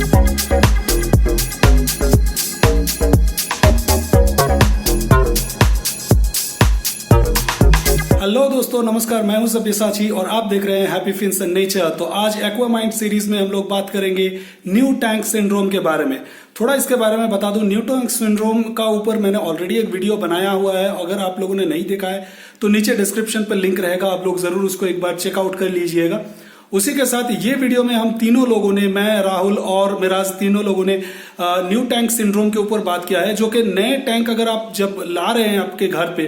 Hello दोस्तों, नमस्कार। मैं हूं सब्यसाची और आप देख रहे हैं हैप्पी फिन्स एंड नेचर। तो आज एक्वामाइंड सीरीज में हम लोग बात करेंगे न्यू टैंक सिंड्रोम के बारे में। थोड़ा इसके बारे में बता दूं, न्यू टैंक सिंड्रोम का ऊपर मैंने ऑलरेडी एक वीडियो बनाया हुआ है। अगर आप लोगों ने नहीं देखा है तो नीचे डिस्क्रिप्शन पर लिंक रहेगा, आप लोग जरूर उसको एक बार चेकआउट कर लीजिएगा। उसी के साथ ये वीडियो में हम तीनों लोगों ने, मैं, राहुल और मिराज, तीनों लोगों ने न्यू टैंक सिंड्रोम के ऊपर बात किया है। जो कि नए टैंक अगर आप जब ला रहे हैं आपके घर पे,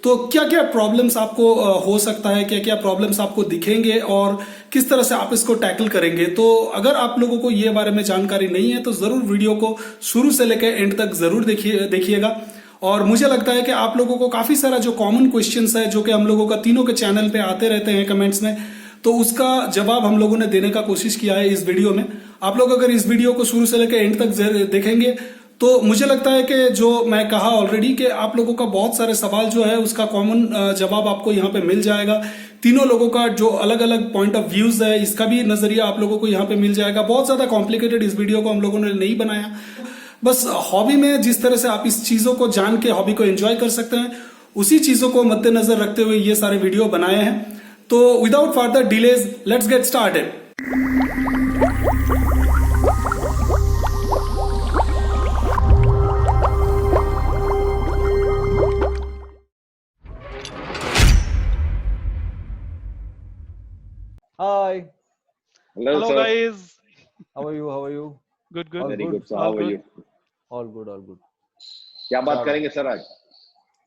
तो क्या क्या प्रॉब्लम्स आपको हो सकता है, क्या क्या प्रॉब्लम्स आपको दिखेंगे और किस तरह से आप इसको टैकल करेंगे। तो अगर आप लोगों को ये बारे में जानकारी नहीं है तो जरूर वीडियो को शुरू से लेकर एंड तक जरूर देखिएगा। और मुझे लगता है कि आप लोगों को काफी सारा जो कॉमन क्वेश्चंस है, जो कि हम लोगों का तीनों के चैनल पे आते रहते हैं कमेंट्स में, तो उसका जवाब हम लोगों ने देने का कोशिश किया है इस वीडियो में। आप लोग अगर इस वीडियो को शुरू से लेकर एंड तक देखेंगे तो मुझे लगता है कि जो मैं कहा ऑलरेडी कि आप लोगों का बहुत सारे सवाल जो है उसका कॉमन जवाब आपको यहाँ पे मिल जाएगा। तीनों लोगों का जो अलग अलग पॉइंट ऑफ व्यूज है, इसका भी नजरिया आप लोगों को यहाँ पे मिल जाएगा। बहुत ज्यादा कॉम्प्लिकेटेड इस वीडियो को हम लोगों ने नहीं बनाया, बस हॉबी में जिस तरह से आप इस चीजों को जान के हॉबी को एंजॉय कर सकते हैं, उसी चीजों को मद्देनजर रखते हुए ये सारे वीडियो बनाए हैं। तो without further delays, let's get started. Hi, Hello, sir. guys. how are you? How are you? Good. All Very good. good. So, All how are good. you? All good, all good. क्या बात चलो। करेंगे sir आज?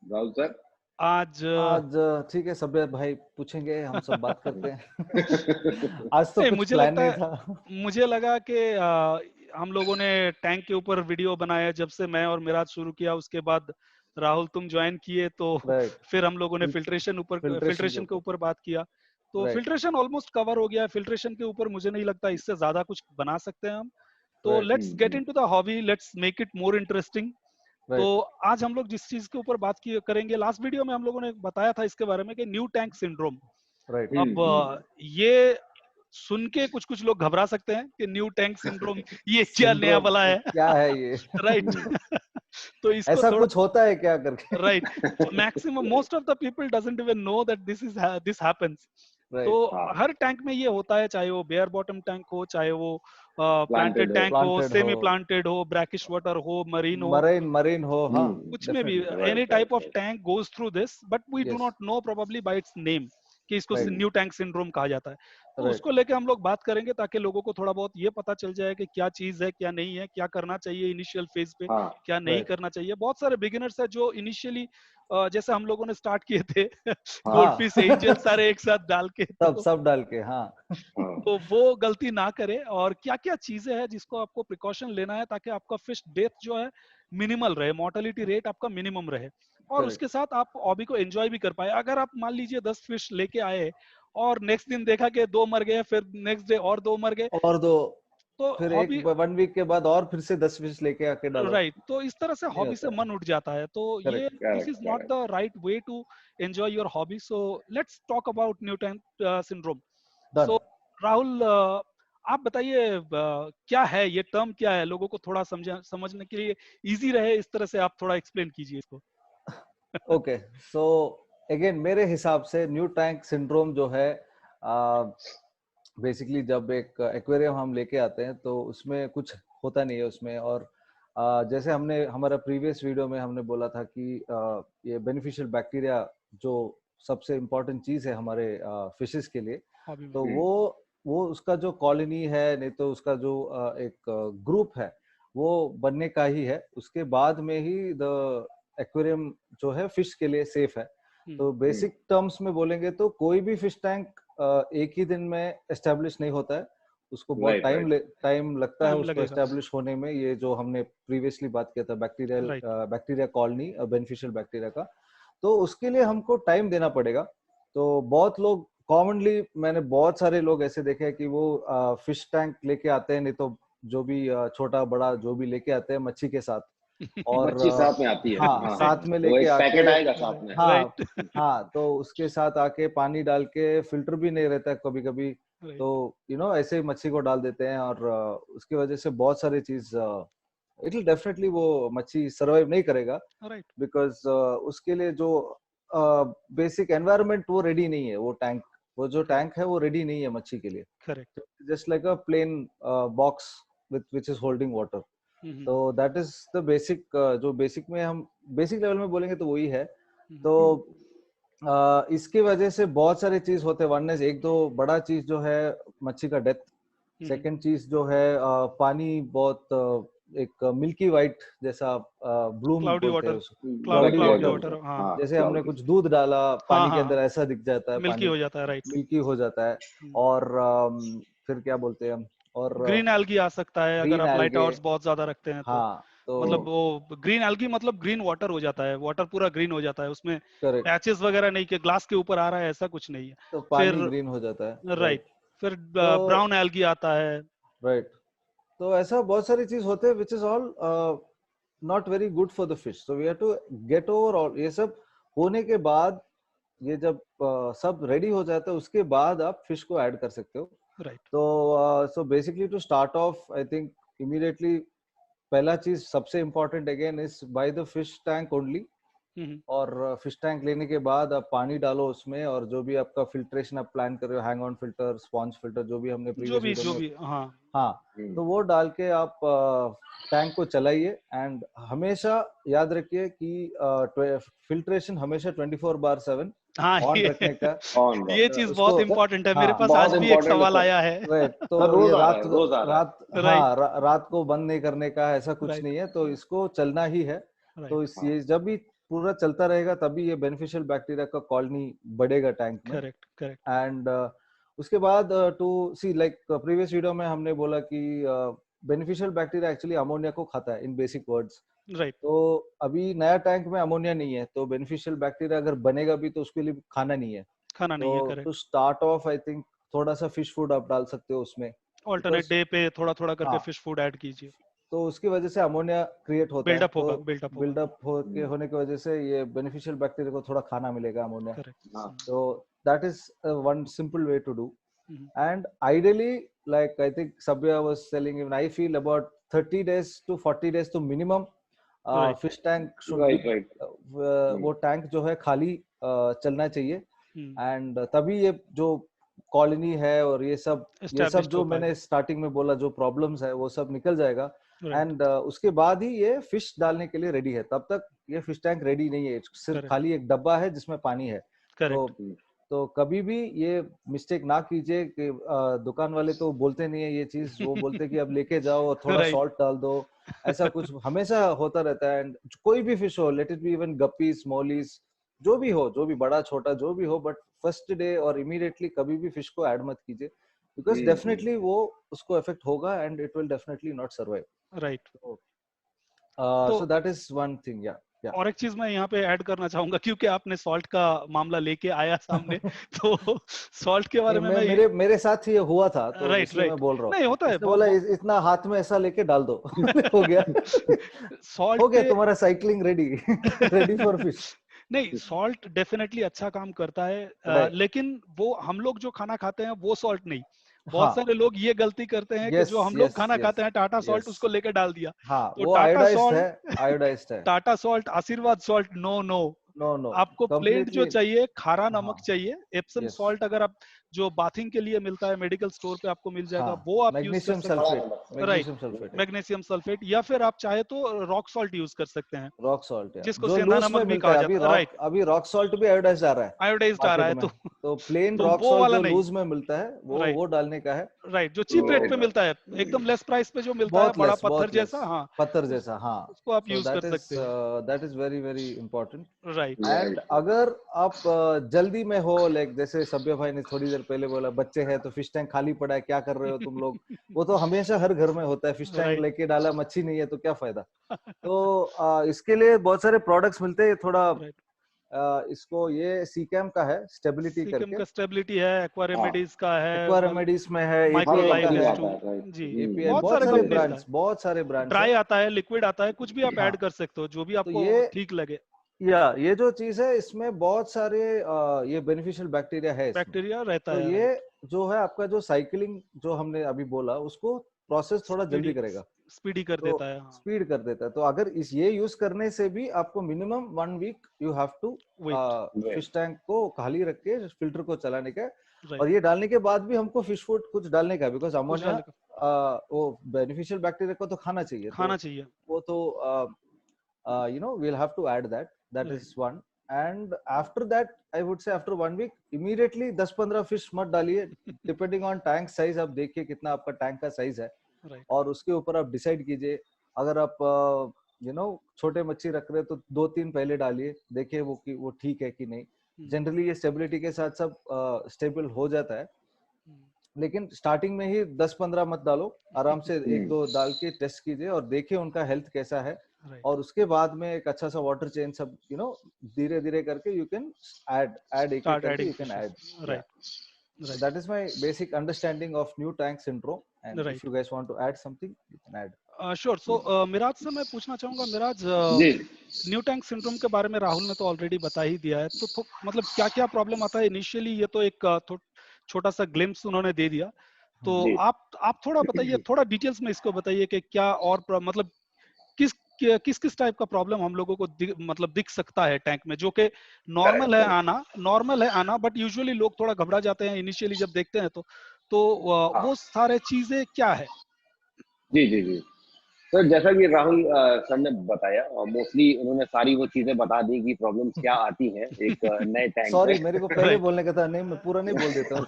Rahul sir? आज आज ठीक है, सब भाई पूछेंगे, हम सब बात करते हैं। आज तो कुछ मुझे प्लान लगता नहीं है, था। मुझे लगा कि हम लोगों ने टैंक के ऊपर वीडियो बनाया। जब से मैं और मिराज शुरू किया, उसके बाद राहुल तुम ज्वाइन किए, तो राइट, फिर हम लोगों ने फिल्ट्रेशन फिल्ट्रेशन के ऊपर बात किया। तो राइट, फिल्ट्रेशन ऑलमोस्ट कवर हो गया। फिल्ट्रेशन के ऊपर मुझे नहीं लगता इससे ज्यादा कुछ बना सकते हैं हम। तो right, let's get into the hobby, let's make it more interesting. तो राइट, आज हम लोग जिस चीज के ऊपर बात करेंगे, लास्ट वीडियो में हम लोगों ने बताया था इसके बारे में कि न्यू टैंक सिंड्रोम। राइट। अब ये सुन के कुछ कुछ लोग घबरा सकते हैं कि न्यू टैंक सिंड्रोम ये क्या नया सिंड्रोम बला है। क्या है ये? राइट। तो इसको ऐसा थोड़ा, कुछ होता है क्या करके? Right, maximum most of the people doesn't even know that this happens. तो राइट, हाँ, हर टैंक में ये होता है, चाहे वो बेयर बॉटम टैंक हो, चाहे वो प्लांटेड planted हो, टैंक हो, प्लांटेड सेमी हो, प्लांटेड हो, ब्रैकिश वाटर हो, मरीन हो, मरीन हो, हाँ, कुछ में भी, definitely, any type of tank goes through this, but we do yes, not no probably by its name कि इसको राइट, न्यू टैंक सिंड्रोम कहा जाता है। तो राइट, उसको लेके हम लोग बात करेंगे, ताकि लोगों को थोड़ा बहुत ये पता चल जाए कि क्या चीज है, क्या नहीं है, क्या करना चाहिए इनिशियल फेज पे, हाँ, क्या नहीं राइट, करना चाहिए। बहुत सारे बिगिनर्स है जो इनिशियली जैसे हम लोगों ने स्टार्ट किए थे हाँ, गोल्डफिश, एंजल सारे एक साथ डाल के, सब डाल के, हाँ, हाँ, तो वो गलती ना करे। और क्या क्या चीजें हैं जिसको आपको प्रिकॉशन लेना है, ताकि आपका फिश डेथ जो है मिनिमल रहे, मोर्टेलिटी रेट आपका मिनिमम रहे, और करेक्ट, उसके साथ आप हॉबी को एंजॉय भी कर पाए। अगर आप मान लीजिए 10 फिश लेके आए और नेक्स्ट दिन देखा कि 2 मर गए, फिर नेक्स्ट डे और 2 मर गए, और दो, तो फिर एक हॉबी, 1 वीक के बाद और फिर से 10 फिश लेके आके डालो, राइट, तो इस तरह से नहीं हॉबी से होता है। मन उठ जाता है। तो ये correct, this correct, is not correct. The right way to enjoy your hobby. So let's talk about new tank syndrome. Done. So Rahul, आप बताइए क्या है ये टर्म, क्या है, लोगों को थोड़ा समझने के लिए इजी रहे, इस तरह से आप थोड़ा एक्सप्लेन कीजिए इसको। ओके, सो अगेन मेरे हिसाब से न्यू टैंक सिंड्रोम जो है, बेसिकली जब एक एक्वेरियम हम लेके आते हैं तो उसमें कुछ होता नहीं है उसमें। और जैसे हमने हमारा प्रीवियस वीडियो में हमने बोला था कि ये बेनिफिशियल बैक्टीरिया जो सबसे इम्पोर्टेंट चीज है हमारे फिशेस के लिए, हॉबी में तो वो उसका जो कॉलोनी है, नहीं तो उसका जो एक ग्रुप है, वो बनने का ही है। उसके बाद में ही द एक्वेरियम जो है फिश के लिए सेफ है। तो बेसिक टर्म्स में बोलेंगे तो कोई भी फिश टैंक एक ही दिन में एस्टेब्लिश नहीं होता है, उसको बहुत Right, right. टाइम लगता है टाइम उसको लगेगा, एस्टेब्लिश होने में। ये जो हमने प्रीवियसली बात किया था right. Bacteria colony, beneficial bacteria का, तो उसके लिए हमको टाइम देना पड़ेगा। तो बहुत लोग कॉमनली, मैंने बहुत सारे लोग ऐसे देखे हैं कि वो फिश टैंक लेके आते हैं, नहीं तो जो भी छोटा बड़ा जो भी लेके आते हैं मच्छी के साथ, और मच्छी साथ में आती है, हाँ हाँ, साथ में वो लेके एक आके, पैकेट आएगा साथ में। हाँ राइट। हाँ, तो उसके साथ आके पानी डाल के, फिल्टर भी नहीं रहता है कभी कभी, राइट तो ऐसे ही मच्छी को डाल देते हैं और उसकी वजह से बहुत सारी चीज इट विल डेफिनेटली वो मच्छी सरवाइव नहीं करेगा, राइट बिकॉज उसके लिए जो बेसिक एनवायरनमेंट वो रेडी नहीं है, वो जो टैंक है वो रेडी नहीं है मच्छी के लिए, correct just like a plain box which is holding water. तो दैट इज द बेसिक, जो बेसिक में हम बेसिक लेवल में बोलेंगे तो वही है। तो इसकी वजह से बहुत सारी चीज होते हैं। वन इज, एक तो बड़ा चीज जो है मच्छी का डेथ। सेकंड चीज जो है पानी बहुत एक मिल्की वाइट जैसा ब्लूम क्लाउडी बोलते हैं वाटर, उसको, क्लाउडी क्लाउडी वाटर, वाटर। हाँ जैसे हमने cloudy। कुछ दूध डाला पानी हाँ के हाँ अंदर, ऐसा दिख जाता है मिल्की पानी, हो जाता है, राइट। मिल्की हो जाता है। और फिर क्या बोलते हैं हम, और ग्रीन एल्गी आ सकता है अगर ग्रीन आप लाइट एल्गे। आवर्स बहुत ज्यादा रखते हैं तो, हाँ, तो मतलब वो ग्रीन एल्गी मतलब ग्रीन वाटर हो जाता है, वाटर पूरा ग्रीन हो जाता है, उसमें करेक्ट, पैचेस वगैरह नहीं कि ग्लास के ऊपर आ रहा है, ऐसा कुछ नहीं है। तो फिर पानी ग्रीन हो जाता है, राइट, राइट। फिर तो ब्राउन एल्गी आता है। राइट, तो ऐसा बहुत सारी चीज होते हैं which is all not very good for the fish, so we have to get over all. ये सब होने के बाद, ये जब सब रेडी हो जाता है उसके बाद आप फिश को ऐड कर सकते हो। राइट तो so basically to start off, I think immediately पहला चीज सबसे important again is buy the fish tank only. और फिश टैंक लेने के बाद आप पानी डालो उसमें, और जो भी आपका फिल्ट्रेशन आप प्लान कर रहे हो, hang on filter, sponge filter, जो भी हमने प्रीवियस वीडियो जो में, भी हाँ हाँ, तो वो डाल के आप टैंक को चलाइए। एंड हमेशा याद रखिए कि फिल्ट्रेशन हमेशा 24/7 हाँ ऑन रखने का। ऑन ये रखना। चीज उसको, बहुत इंपॉर्टेंट है, मेरे हाँ, पास बहुत आज भी एक important है सवाल सर। आया है। राइट, तो सर, रोज ये आ रहा है, रात रोज आ रहा है। रात राइट हाँ, रात को बंद नहीं करने का ऐसा कुछ राइट नहीं है, तो इसको चलना ही है। तो राइट ये जब भी पूरा चलता रहेगा तभी ये बेनिफिशियल बैक्टीरिया का कॉलोनी बढ़ेगा टैंक में। करेक्ट करेक्ट एंड उसके बाद to see, like previous video में हमने बोला कि बेनिफिशियल बैक्टीरिया एक्चुअली अमोनिया को खाता है, इन बेसिक वर्ड्स। राइट तो अभी नया टैंक में अमोनिया नहीं है, तो बेनिफिशियल बैक्टीरिया अगर बनेगा भी तो उसके लिए खाना नहीं है। खाना नहीं है, तो to correct. Start off I think थोड़ा सा फिश फूड आप डाल सकते हो उसमें, ऑल्टरनेट बिकॉज डे पे थोड़ा थोड़ा करके हाँ, फिश फूड ऐड कीजिए, तो उसकी वजह से अमोनिया क्रिएट होता है, बिल्डअप तो होगा, बिल्डअप होगा। बिल्डअप होने की वजह से ये बेनिफिशियल बैक्टीरिया को थोड़ा खाना मिलेगा, अमोनिया। करेक्ट हाँ। तो that is one simple way to do. And ideally, like I think Sabya was telling, even I feel about 30 days to 40 days to minimum Right. fish tank should Right, be, right. वो tank जो है खाली चलना चाहिए। हम्म, and तभी ये जो colony है और ये सब established जो हो मैंने स्टार्टिंग में बोला, जो प्रॉब्लम्स है वो सब निकल जाएगा। Right. एंड उसके बाद ही ये फिश डालने के लिए रेडी है। तब तक ये फिश टैंक रेडी नहीं है, सिर्फ Correct. खाली एक डब्बा है जिसमें पानी है। Correct. तो कभी भी ये मिस्टेक ना कीजिए कि दुकान वाले तो बोलते नहीं है ये चीज, वो बोलते कि अब लेके जाओ और थोड़ा Right. सॉल्ट डाल दो, ऐसा कुछ हमेशा होता रहता है। एंड कोई भी फिश हो, लेट इट बी इवन गप्पी, स्मॉलीज, जो भी हो, जो भी बड़ा छोटा जो भी हो, बट फर्स्ट डे और इमीडिएटली कभी भी फिश को ऐड मत कीजिए, बिकॉज डेफिनेटली वो उसको इफेक्ट होगा and it will definitely not survive. Right. So that is one thing. या और एक चीज मैं यहाँ पे ऐड करना चाहूंगा, क्योंकि आपने सॉल्ट का मामला लेके आया सामने, तो सॉल्ट के बारे में मेरे साथ ये हुआ था, तो राइट इसलिए मैं बोल रहा हूँ। नहीं होता है, इसने बोला इतना हाथ में ऐसा लेके डाल दो हो गया सॉल्ट हो गया तुम्हारा साइकिलिंग रेडी फॉर फिश। नहीं, सॉल्ट डेफिनेटली अच्छा काम करता है, Right. लेकिन वो हम लोग जो खाना खाते हैं वो सॉल्ट नहीं। बहुत हाँ, सारे लोग ये गलती करते हैं कि yes, जो हम लोग yes, खाना yes, खाते हैं टाटा सॉल्ट yes. उसको लेकर डाल दिया। हाँ, तो वो टाटा आयोडाइज्ड है। टाटा सॉल्ट, आशीर्वाद सॉल्ट, नो नो, नो, आपको प्लेन जो चाहिए, खारा हाँ, नमक चाहिए, एप्सम yes. सॉल्ट अगर आप जो बाथिंग के लिए मिलता है मेडिकल स्टोर पे आपको मिल जाएगा, हाँ, वो आप यूज कर मैग्नीशियम सकते हैं। Sulphate, right, magnesium sulphate, magnesium sulphate, या फिर आप चाहे तो रॉक सॉल्ट यूज कर सकते हैं, रॉक सॉल्ट, जिसको जो सेंधा लूज नमक में भी मिलता कहा है। जाता है। राइट, अभी रॉक सॉल्ट भी आयोडाइज्ड आ रहा है आयोडाइज्ड आ रहा है, मार्केट में, तो प्लेन तो रॉक वो सॉल्ट वाला जो नहीं। लूज में मिलता है राइट, वो डालने का है। राइट, जो चीप रेट पे मिलता है, एकदम लेस प्राइस पे जो मिलता है, बड़ा पत्थर जैसा, हाँ, पत्थर जैसा, हाँ, उसको आप यूज कर सकते हैं। That is very very important. Right, and अगर आप जल्दी में हो, लाइक जैसे सभ्य भाई ने थोड़ी देर पहले बोला, बच्चे हैं तो फिश टैंक खाली पड़ा है, क्या कर रहे हो तुम लोग, वो तो हमेशा हर घर में होता है, फिश टैंक Right. लेके डाला, मच्छी नहीं है तो क्या फायदा। तो इसके लिए बहुत सारे प्रोडक्ट्स मिलते हैं, थोड़ा Right. इसको ये सीकैम का है, स्टेबिलिटी सीकम करके, का स्टेबिलिटी है, एक्वा रेमेडीज का है, एक्वा रेमेडीज में है, माइक्रो API लाइफ का है, S2, जी, API, बहुत बहुत सारे सारे कंपनीज का ब्रांड्स है। है। ड्राई आता है, लिक्विड आता है, कुछ भी आप हाँ, ऐड कर सकते हो, जो भी तो आपको ये ठीक लगे। ये जो चीज है इसमें बहुत सारे ये बेनिफिशियल बैक्टीरिया है इसमें। बैक्टीरिया रहता तो है, ये जो है आपका जो साइकिलिंग जो हमने अभी बोला उसको प्रोसेस थोड़ा जल्दी करेगा, स्पीडी कर तो देता है। हाँ, स्पीड कर देता है। तो अगर इस ये यूज करने से भी आपको minimum 1 week you have to wait, fish tank को खाली रख के फिल्टर को चलाने का। राइट, और ये डालने के बाद भी हमको फिश फूड कुछ डालने का, बिकॉज कुछ अमोनिया डालने का, वो बेनिफिशियल बैक्टीरिया को तो खाना चाहिए, खाना तो चाहिए, वो तो we'll have to add that right, is one. And after that I would say after 1 week immediately 10-15 fish मत डालिए, डिपेंडिंग ऑन टैंक साइज। आप देखिए कितना आपका टैंक का साइज है राइट, और उसके ऊपर आप डिसाइड कीजिए। अगर आप छोटे मच्छी रख रहे हैं तो 2-3 पहले डालिए, देखिए वो ठीक है कि नहीं। जनरली ये स्टेबिलिटी के साथ सब स्टेबल हो जाता है, लेकिन स्टार्टिंग में ही 10-15 मत डालो, आराम से 1-2 डाल के टेस्ट कीजिए और देखिए उनका हेल्थ कैसा है। राइट, और उसके बाद में एक अच्छा सा वाटर चेंज सब धीरे धीरे करके यू कैन ऐड एक स्टार्ट करके adding you can add. Right, So that is my basic understanding of new tank syndrome, and Right. if you guys want to add something you can add. Sure. So Miraj से मैं पूछना चाहूंगा, Miraj, ji new tank syndrome के बारे में राहुल ने तो already बता ही दिया है, तो मतलब क्या क्या प्रॉब्लम आता है इनिशियली, ये तो एक छोटा सा ग्लिम्स उन्होंने दे दिया। तो जी आप थोड़ा बताइए, थोड़ा डिटेल्स में इसको बताइए कि क्या और मतलब किस किस टाइप का प्रॉब्लम हम लोगों को मतलब दिख सकता है टैंक में, जो कि नॉर्मल है आना, बट यूजुअली लोग थोड़ा घबरा जाते हैं इनिशियली जब देखते हैं। तो वो सारे चीजें क्या है? जी जी जी तो जैसा कि राहुल सर ने बताया, मोस्टली उन्होंने सारी वो चीजें बता दी कि प्रॉब्लम्स क्या आती हैं एक नए टैंक सॉरी, में। मेरे को पहले बोलने का था, नहीं मैं पूरा नहीं बोल देता हूँ।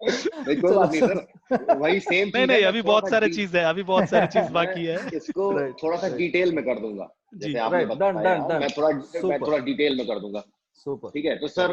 नहीं कोई बात नहीं सर, वही सेम चीज है। नहीं, मैं अभी थोड़ा बहुत सा सारे चीज है, अभी बहुत सारी चीज बाकी है। मैं इसको Right, थोड़ा सा right. डिटेल में कर दूंगा, जी, जैसे आपने right, done, बताया। done. मैं Super. थोड़ा डिटेल में कर दूंगा। सुपर। ठीक है, तो सर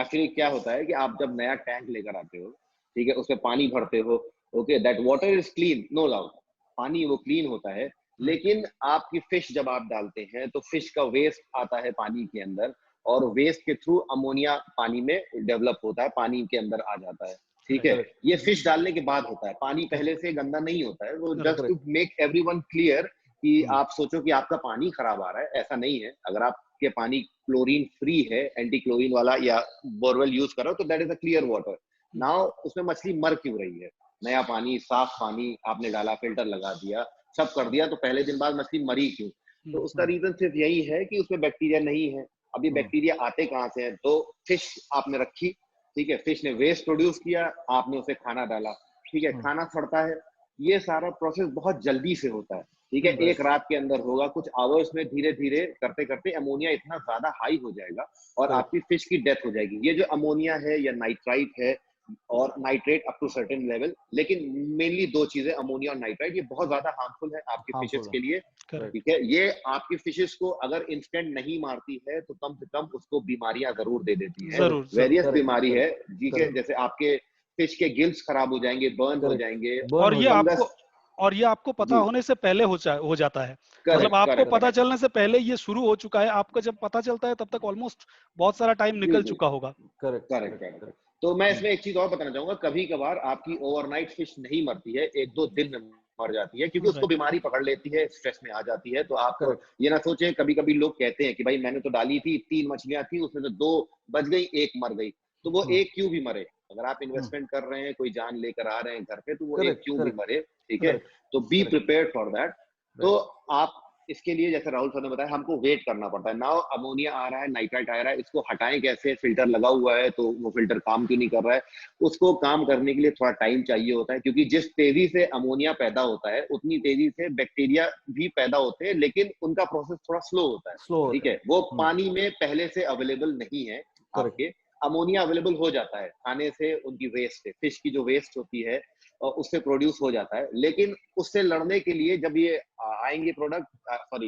एक्चुअली क्या होता है कि आप जब नया टैंक लेकर आते हो, ठीक है, उसमें पानी भरते हो, okay, that water is clean, no doubt, पानी वो क्लीन होता है, लेकिन आपकी फिश जब आप डालते हैं तो फिश का वेस्ट आता है पानी के अंदर, और वेस्ट के थ्रू अमोनिया पानी में डेवलप होता है, पानी के अंदर आ जाता है। ठीक है, ये फिश डालने के बाद होता है, पानी पहले से गंदा नहीं होता है। वो just to make everyone clear कि आप सोचो कि आपका पानी खराब आ रहा है, ऐसा नहीं है। अगर आपके पानी क्लोरीन फ्री है, एंटी क्लोरीन वाला या बोरवेल यूज करो, तो that is a clear water. Now उसमें मछली मर क्यों रही है? नया पानी, साफ पानी आपने डाला, फिल्टर लगा दिया, सब कर दिया, तो पहले दिन बाद मछली मरी क्यों? तो उसका रीजन सिर्फ यही है कि उसमें बैक्टीरिया नहीं है। अब ये बैक्टीरिया आते कहाँ से हैं? तो फिश आपने रखी, ठीक है, फिश ने वेस्ट प्रोड्यूस किया, आपने उसे खाना डाला, ठीक है, खाना सड़ता है। ये सारा प्रोसेस बहुत जल्दी से होता है, ठीक है, एक रात के अंदर होगा, कुछ आवर्स में धीरे धीरे करते करते अमोनिया इतना ज्यादा हाई हो जाएगा और आपकी फिश की डेथ हो जाएगी। ये जो अमोनिया है या नाइट्राइट है और nitrate up to certain level, लेकिन मेनली दो चीजें, अमोनिया और नाइट्राइट, ये बहुत ज्यादा हार्मफुल है आपकी फिशेस के लिए। ठीक है, ये आपकी फिशेस को अगर इंस्टेंट नहीं मारती है तो कम से कम उसको बीमारियां जरूर दे देती है, वेरियस बीमारी है, ठीक है, जैसे आपके फिश के गिल्स खराब हो जाएंगे, बर्न हो जाएंगे, और ये आपको पता होने से पहले हो जाता है। मतलब आपको पता चलने से पहले ये शुरू हो चुका है, आपको जब पता चलता है तब तक ऑलमोस्ट बहुत सारा टाइम निकल चुका होगा। करेक्ट। तो मैं इसमें एक चीज और बताना चाहूंगा, कभी कभार आपकी ओवरनाइट फिश नहीं मरती है, 1-2 दिन में मर जाती है, क्योंकि उसको बीमारी पकड़ लेती है, स्ट्रेस में आ जाती है। तो आप ये ना सोचें, कभी कभी लोग कहते हैं कि भाई मैंने तो डाली थी, 3 मछलियां थी, उसमें से 2 बच गई, 1 मर गई, तो वो 1 क्यों भी मरे? अगर आप इन्वेस्टमेंट कर रहे हैं, कोई जान लेकर आ रहे हैं घर पे, तो वो 1 क्यों भी मरे, ठीक है? तो बी प्रिपेयर्ड फॉर दैट। तो आप इसके लिए, जैसे राहुल सर ने बताया, हमको वेट करना पड़ता है। नाउ अमोनिया आ रहा है, नाइट्राइट आ रहा है, इसको हटाएं कैसे? फिल्टर लगा हुआ है तो वो फिल्टर काम क्यों नहीं कर रहा है? उसको काम करने के लिए थोड़ा टाइम चाहिए होता है, क्योंकि जिस तेजी से अमोनिया पैदा होता है उतनी तेजी से बैक्टीरिया भी पैदा होते हैं, लेकिन उनका प्रोसेस थोड़ा स्लो होता है, ठीक है? वो पानी में पहले से अवेलेबल नहीं है आपके, अमोनिया अवेलेबल हो जाता है खाने से, उनकी वेस्ट से, फिश की जो वेस्ट होती है उससे प्रोड्यूस हो जाता है। लेकिन उससे लड़ने के लिए जब ये आएंगे प्रोडक्ट,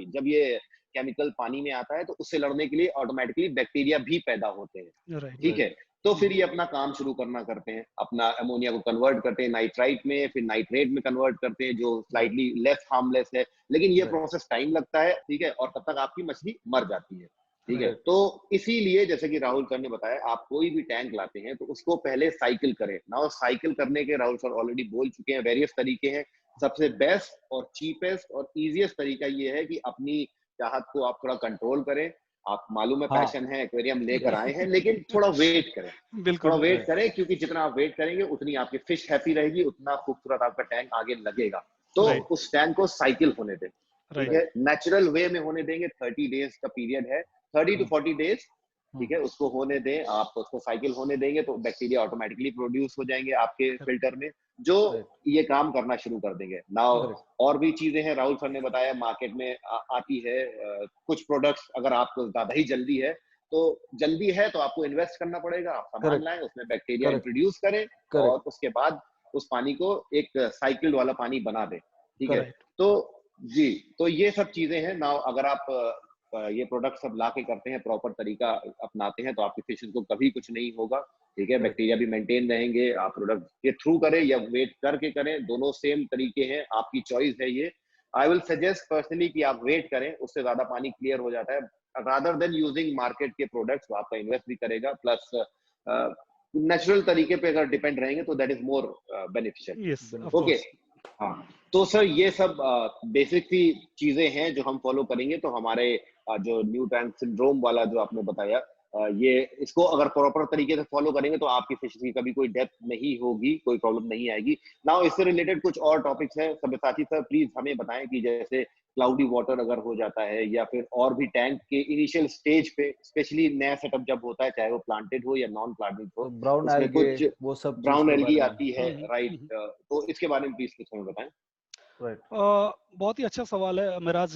जब ये केमिकल पानी में आता है, तो उससे लड़ने के लिए ऑटोमेटिकली बैक्टीरिया भी पैदा होते हैं, ठीक है? तो फिर ये अपना काम शुरू करते हैं, अपना अमोनिया को कन्वर्ट करते हैं नाइट्राइट में, फिर नाइट्रेट में कन्वर्ट करते हैं, जो स्लाइटली लेस हार्मलेस है, लेकिन ये प्रोसेस टाइम लगता है, ठीक है? और तब तक आपकी मछली मर जाती है, ठीक है? तो इसीलिए जैसे कि राहुल सर ने बताया, आप कोई भी टैंक लाते हैं तो उसको पहले साइकिल करें। ना साइकिल करने के राहुल सर ऑलरेडी बोल चुके हैं, वेरियस तरीके हैं। सबसे बेस्ट और चीपेस्ट और इजीएस्ट तरीका ये है कि अपनी चाहत को आप थोड़ा कंट्रोल करें। आप मालूम है हाँ। पैशन है, एक्वेरियम लेकर आए हैं, लेकिन थोड़ा वेट करें, बिल्कुल थोड़ा वेट Right. करें, क्योंकि जितना आप वेट करेंगे उतनी आपकी फिश हैप्पी रहेगी, उतना खूबसूरत आपका टैंक आगे लगेगा। तो राइट उस टैंक को साइकिल होने दें, ठीक राइट है, नेचुरल वे में होने देंगे। 30 डेज का पीरियड है, 30 टू 40 डेज, ठीक है, उसको होने दें। आप उसको साइकिल होने देंगे तो बैक्टीरिया ऑटोमेटिकली प्रोड्यूस हो जाएंगे आपके फिल्टर में, जो Right. ये काम करना शुरू कर देंगे। Now Correct. और भी चीजें हैं, राहुल सर ने बताया मार्केट में आती है कुछ प्रोडक्ट्स। अगर आपको ज्यादा ही जल्दी है तो आपको इन्वेस्ट करना पड़ेगा, आप सामान Correct. लाएं, उसमें बैक्टीरिया Correct. इंट्रोड्यूस करें, Correct. और उसके बाद उस पानी को एक साइकिल वाला पानी बना दें, ठीक है। करेक्ट तो जी, तो ये सब चीजें हैं। नाउ अगर आप ये प्रोडक्ट सब ला के करते हैं, प्रॉपर तरीका अपनाते हैं, तो आपकी फिशेज को कभी कुछ नहीं होगा, ठीक है। Correct. बैक्टीरिया भी मेंटेन रहेंगे। आप प्रोडक्ट के थ्रू करें या वेट करके करें, दोनों सेम तरीके हैं, आपकी चॉइस है ये। आई विल सजेस्ट पर्सनली कि आप वेट करें, उससे ज्यादा पानी क्लियर हो जाता है, रादर देन यूजिंग मार्केट के प्रोडक्ट्स। वो आपका इन्वेस्ट भी करेगा, प्लस नेचुरल तरीके पे अगर डिपेंड रहेंगे तो that is more beneficial. Yes of okay, course हाँ। तो सर ये सब बेसिक सी चीजें हैं जो हम फॉलो करेंगे, तो हमारे जो न्यू टैंक सिंड्रोम वाला जो आपने बताया, ये इसको अगर प्रॉपर तरीके से फॉलो करेंगे तो आपकी फिश की कभी कोई डेथ नहीं होगी, कोई प्रॉब्लम नहीं आएगी। नाउ इससे रिलेटेड कुछ और टॉपिक्स हैं। सब्यसाची सर प्लीज हमें बताएं कि जैसे क्लाउडी वाटर अगर हो जाता है, या फिर और भी टैंक के इनिशियल स्टेज पे, स्पेशली नया सेटअप जब होता है, चाहे वो प्लांटेड हो या नॉन प्लांटेड तो हो, ब्राउन उसमें एल्गे, कुछ वो सब चीज ब्राउन के एल्गी बारे में। आती है, राइट, तो इसके बारे में प्लीज कुछ हमें बताएं। राइट। बहुत ही अच्छा सवाल है मिराज।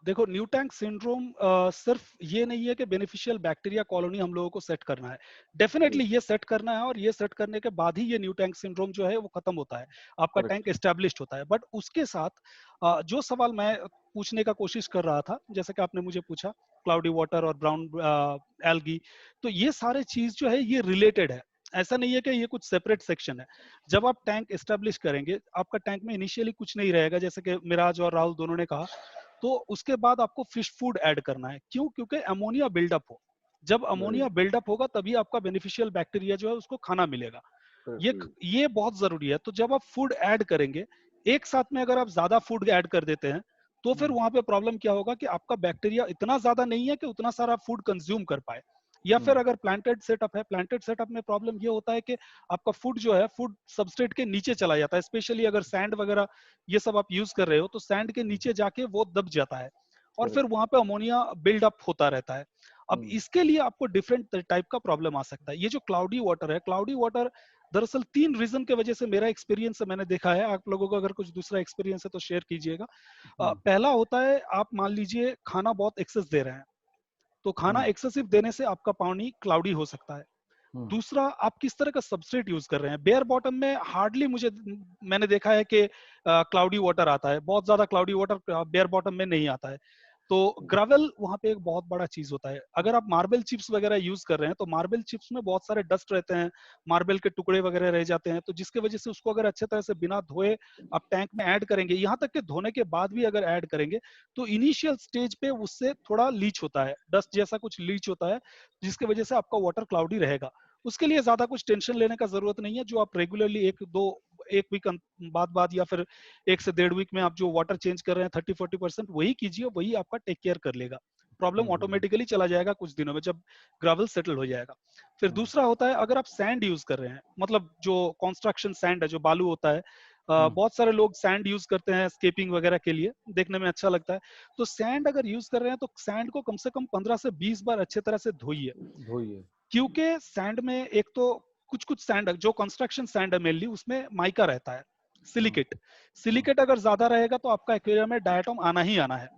देखो न्यू टैंक सिंड्रोम सिर्फ ये नहीं है कि बेनिफिशियल बैक्टीरिया कॉलोनी हम लोगों को सेट करना है, डेफिनेटली ये सेट करना है, और ये सेट करने के बाद ही ये न्यू टैंक सिंड्रोम जो है वो खत्म होता है, आपका करेक्ट। टैंक एस्टेब्लिश्ड होता है। बट उसके साथ जो सवाल मैं पूछने का कोशिश कर रहा था, जैसे कि आपने मुझे पूछा क्लाउडी वाटर और ब्राउन एल्गी, तो ये सारे चीज जो है ये रिलेटेड है, ऐसा नहीं है कि ये कुछ सेपरेट सेक्शन है। जब आप टैंक एस्टेब्लिश करेंगे, आपका टैंक में इनिशियली कुछ नहीं रहेगा, जैसे कि मिराज और राहुल दोनों ने कहा, तो उसके बाद आपको फिश फूड ऐड करना है। क्यों? क्योंकि अमोनिया बिल्डअप हो, जब अमोनिया बिल्डअप होगा तभी आपका बेनिफिशियल बैक्टीरिया जो है उसको खाना मिलेगा। ये बहुत जरूरी है। तो जब आप फूड ऐड करेंगे, एक साथ में अगर आप ज्यादा फूड ऐड कर देते हैं, तो फिर वहां पे प्रॉब्लम क्या होगा कि आपका बैक्टीरिया इतना ज्यादा नहीं है कि उतना सारा फूड कंज्यूम कर पाए। या फिर अगर प्लांटेड सेटअप है, प्लांटेड सेटअप में प्रॉब्लम ये होता है कि आपका फूड जो है फूड सबस्ट्रेट के नीचे चला जाता है, स्पेशली अगर सैंड वगैरह ये सब आप यूज कर रहे हो, तो सैंड के नीचे जाके वो दब जाता है और फिर वहां पे अमोनिया बिल्डअप होता रहता है। अब इसके लिए आपको डिफरेंट टाइप का प्रॉब्लम आ सकता है। ये जो क्लाउडी वाटर है, क्लाउडी वाटर दरअसल 3 रीजन के वजह से, मेरा एक्सपीरियंस से मैंने देखा है, आप लोगों को अगर कुछ दूसरा एक्सपीरियंस है तो शेयर कीजिएगा। पहला होता है, आप मान लीजिए खाना बहुत एक्सेस दे रहे हैं, तो खाना एक्सेसिव देने से आपका पानी क्लाउडी हो सकता है। दूसरा, आप किस तरह का सबस्ट्रेट यूज कर रहे हैं। बेयर बॉटम में हार्डली मैंने देखा है कि क्लाउडी वाटर आता है, बहुत ज्यादा क्लाउडी वाटर बेयर बॉटम में नहीं आता है। तो ग्रेवल वहां पे एक बहुत बड़ा चीज होता है। अगर आप मार्बल चिप्स वगैरह यूज कर रहे हैं, तो मार्बल चिप्स में बहुत सारे डस्ट रहते हैं, मार्बल के टुकड़े वगैरह रह जाते हैं, तो जिसके वजह से उसको अगर अच्छे तरह से बिना धोए आप टैंक में ऐड करेंगे, यहाँ तक कि धोने के बाद भी अगर ऐड करेंगे, तो इनिशियल स्टेज पे उससे थोड़ा लीच होता है, डस्ट जैसा कुछ लीच होता है, जिसकी वजह से आपका वाटर क्लाउडी रहेगा। उसके लिए ज्यादा कुछ टेंशन लेने का जरूरत नहीं है। जो आप रेगुलरली एक वीक बाद या फिर 1 से 1.5 वीक में आप जो वाटर चेंज कर रहे हैं 30-40%, वही कीजिए, वही आपका टेक केयर कर लेगा। प्रॉब्लम ऑटोमेटिकली चला जाएगा कुछ दिनों में, जब ग्रेवल सेटल हो जाएगा। फिर दूसरा होता है, अगर आप सैंड यूज कर रहे हैं, मतलब जो कंस्ट्रक्शन सैंड है, जो बालू होता है, बहुत सारे लोग सैंड यूज करते हैं स्केपिंग वगैरह के लिए, देखने में अच्छा लगता है। तो सैंड अगर यूज कर रहे हैं, तो सैंड को कम से कम 15 से 20 बार अच्छे तरह से धोइए। क्योंकि सैंड में एक तो कुछ सैंड, जो कंस्ट्रक्शन सैंड है मेनली, उसमें माइका रहता है, सिलिकेट अगर ज्यादा रहेगा तो आपका एक्वेरियम में डायटम आना ही आना है।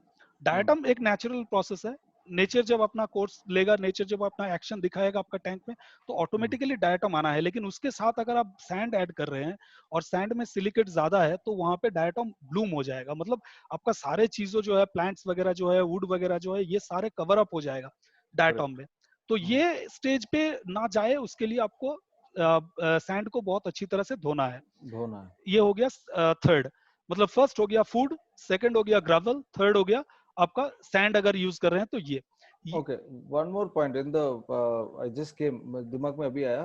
डायटम एक नेचुरल प्रोसेस है। नेचर जब अपना कोर्स लेगा, नेचर जब अपना एक्शन दिखाएगा आपका टैंक में, तो ऑटोमेटिकली डायटम आना है। लेकिन उसके साथ अगर आप सैंड ऐड कर रहे हैं और सैंड में सिलिकेट ज्यादा है, तो वहां पे डायटम ब्लूम हो जाएगा, मतलब आपका सारे चीजों जो है, प्लांट्स वगैरह जो है, वुड वगैरह जो है, ये सारे कवर अप हो जाएगा डायटम में। तो ये स्टेज पे ना जाए, उसके लिए आपको सैंड को बहुत अच्छी तरह से धोना है। ये हो गया थर्ड, मतलब फर्स्ट हो गया फूड, सेकंड हो गया ग्रेवल, थर्ड हो गया आपका सैंड अगर यूज कर रहे हैं तो ये। Okay, one more point in the I just came, दिमाग में अभी आया,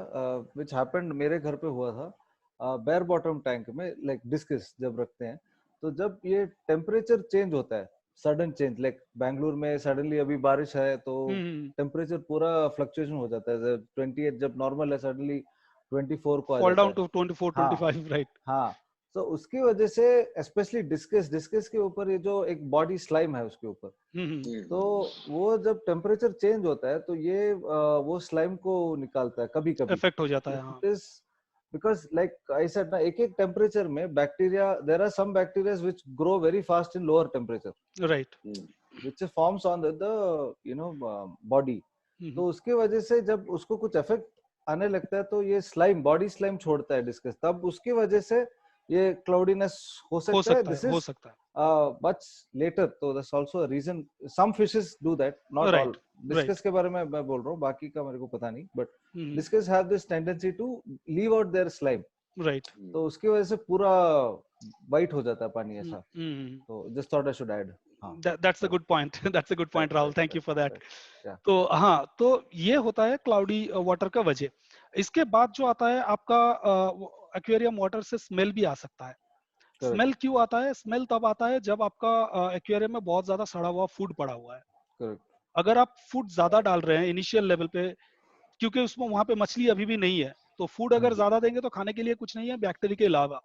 व्हिच हैपेंड, मेरे घर पे हुआ था। बेयर बॉटम टैंक में लाइक डिस्कस जब रखते हैं, तो जब ये टेम्परेचर चेंज होता है सडन चेंज, लाइक बैंगलोर में सडनली अभी बारिश है तो हम्म, टेम्परेचर पूरा फ्लक्चुएशन हो जाता है, 28 जब नॉर्मल है सडनली 24 को आ फॉल जाता डाउन है। टू 24 हाँ 25, राइट। हाँ, तो उसकी वजह से स्पेशली डिस्कस डिस्कस के ऊपर ये जो एक बॉडी स्लाइम है उसके ऊपर, हम्म, तो वो जब टेम्परेचर चेंज होता है तो ये वो स्लाइम को निकालता है कभी कभी। इफेक्ट हो जाता है, हाँ। It is because like I said ना, एक एक टेम्परेचर में bacteria, there are some bacteria which grow very fast in lower temperature, right. Which forms on the you know body. तो उसकी वजह से जब उसको कुछ इफेक्ट आने लगता है तो ये स्लाइम, बॉडी स्लाइम छोड़ता है डिस्कस, तब उसकी वजह से ये क्लाउडीनेस हो हो सकता है। सकता है, दिस हो इज सकता है। much later, so that's also a reason some fishes do that, not all. Right, right. Discuss के बारे में मैं बोल रहा हूँ, बाकी का मेरे को पता नहीं, but hmm, discuss have this tendency to leave out there slime, right. तो उसकी वजह से पूरा वाइट हो जाता है पानी ऐसा। हम्म, तो just thought I should add. हाँ, that's a good point. That's a good point, Rahul, thank you for that. या तो हाँ, तो ये होता है क्लाउडी वाटर का वजह। इसके बाद जो आता है आपका एक्वेरियम वाटर से स्मेल भी आ सकता है। करेक्ट स्मेल क्यों आता है? स्मेल तब आता है जब आपका एक्वेरियम में बहुत ज्यादा सड़ा हुआ फूड पड़ा हुआ है। करेक्ट। अगर आप फूड ज्यादा डाल रहे हैं इनिशियल लेवल पे, क्योंकि उसमें वहां पे मछली अभी भी नहीं है, तो फूड अगर ज्यादा देंगे तो खाने के लिए कुछ नहीं है बैक्टीरिया के अलावा।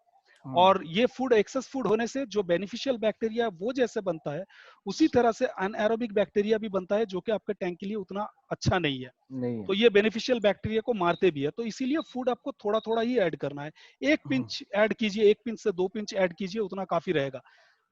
और ये फूड एक्सेस फूड होने से जो बेनिफिशियल बैक्टीरिया वो जैसे बनता है, उसी तरह से अनएरोबिक बैक्टीरिया भी बनता है, जो कि आपके टैंक के लिए उतना अच्छा नहीं है। नहीं है। तो ये बेनिफिशियल बैक्टीरिया को मारते भी है, तो इसीलिए फूड आपको थोड़ा थोड़ा ही ऐड करना है। 1 पिंच ऐड कीजिए, 1 पिंच से 2 पिंच ऐड कीजिए, उतना काफी रहेगा।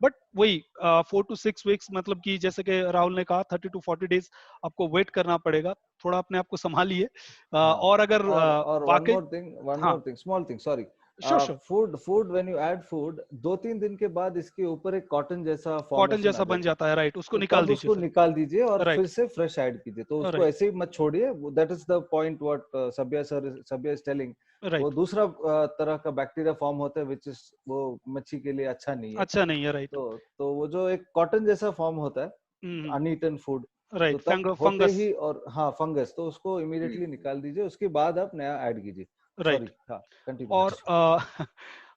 बट वही 4 to 6 वीक्स, मतलब कि जैसे कि राहुल ने कहा 30 to 40 डेज आपको वेट करना पड़ेगा। थोड़ा अपने आप को संभालिए। और अगर और वाकई, वन हाँ, more thing, small thing, sorry. Sure sure, food when you add food, 2-3 दिन के बाद इसके ऊपर एक कॉटन जैसा कॉटन फॉर्मेशन आ जैसा बन जाता है, जाता है, राइट, उसको तो निकाल तब दीजिए उसको फिर। निकाल दीजिए और फिर राइट, से फ्रेश ऐड कीजिए, तो उसको राइट, ऐसे ही मत छोड़िए। That is the point what Sabhya is telling. वो राइट, दूसरा तरह का बैक्टीरिया फॉर्म होता है विच इज, वो मच्छी के लिए अच्छा नहीं है। अच्छा नहीं है, राइट। तो वो जो एक कॉटन जैसा फॉर्म होता है, अनईटन फूड, तो राइट, तब होते फंगस, ही, और हाँ फंगस, तो उसको इमीडिएटली निकाल दीजिए, उसके बाद आप नया ऐड कीजिए। राइट। सॉरी, हाँ कंटिन्यू। और